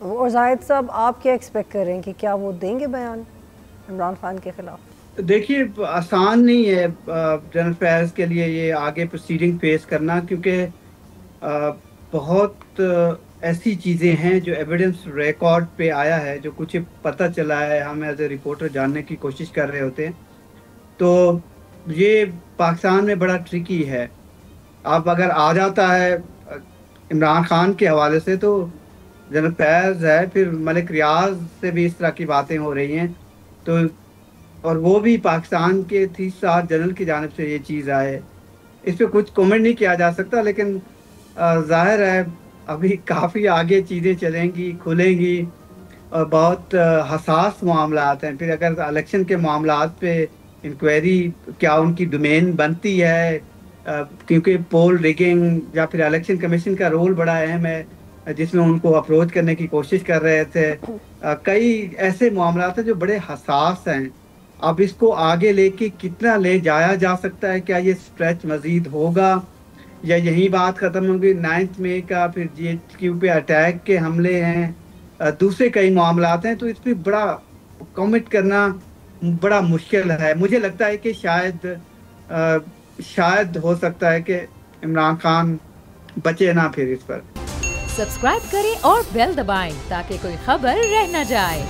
اور زاہد صاحب آپ کیا ایکسپیکٹ کر رہے ہیں کہ کیا وہ دیں گے بیان عمران خان کے خلاف؟ دیکھیے آسان نہیں ہے جنرل فیض کے لیے یہ آگے پروسیڈنگ فیس کرنا، کیونکہ آ، بہت ایسی چیزیں ہیں جو ایویڈنس ریکارڈ پہ آیا ہے، جو کچھ پتہ چلا ہے، ہم ایز اے رپورٹر جاننے کی کوشش کر رہے ہوتے ہیں، تو یہ پاکستان میں بڑا ٹرکی ہے۔ اب اگر آ جاتا ہے عمران خان کے حوالے سے، تو جنرل فیض ہے، پھر ملک ریاض سے بھی اس طرح کی باتیں ہو رہی ہیں، تو اور وہ بھی پاکستان کے 30 جنرل کی جانب سے یہ چیز آئے، اس پہ کچھ کومنٹ نہیں کیا جا سکتا، لیکن ظاہر ہے ابھی کافی آگے چیزیں چلیں گی، کھلیں گی، اور بہت حساس معاملات ہیں۔ پھر اگر الیکشن کے معاملات پہ انکوائری کیا ان کی ڈومین بنتی ہے، کیونکہ پول ریگنگ یا پھر الیکشن کمیشن کا رول بڑا اہم ہے، جس میں ان کو اپروچ کرنے کی کوشش کر رہے تھے۔ کئی ایسے معاملات ہیں جو بڑے حساس ہیں۔ اب اس کو آگے لے کے کتنا لے جایا جا سکتا ہے، کیا یہ اسٹریچ مزید ہوگا یا یہی بات ختم ہوگی؟ 9 مئی کا پھر جی ایچ کیو پہ اٹیک کے حملے ہیں، دوسرے کئی معاملات ہیں، تو اس پہ بڑا کمٹ کرنا بڑا مشکل ہے۔ مجھے لگتا ہے کہ شاید ہو سکتا ہے کہ عمران خان بچے نہ پھر اس پر۔ سبسکرائب کریں اور بیل دبائیں تاکہ کوئی خبر رہ نہ جائے۔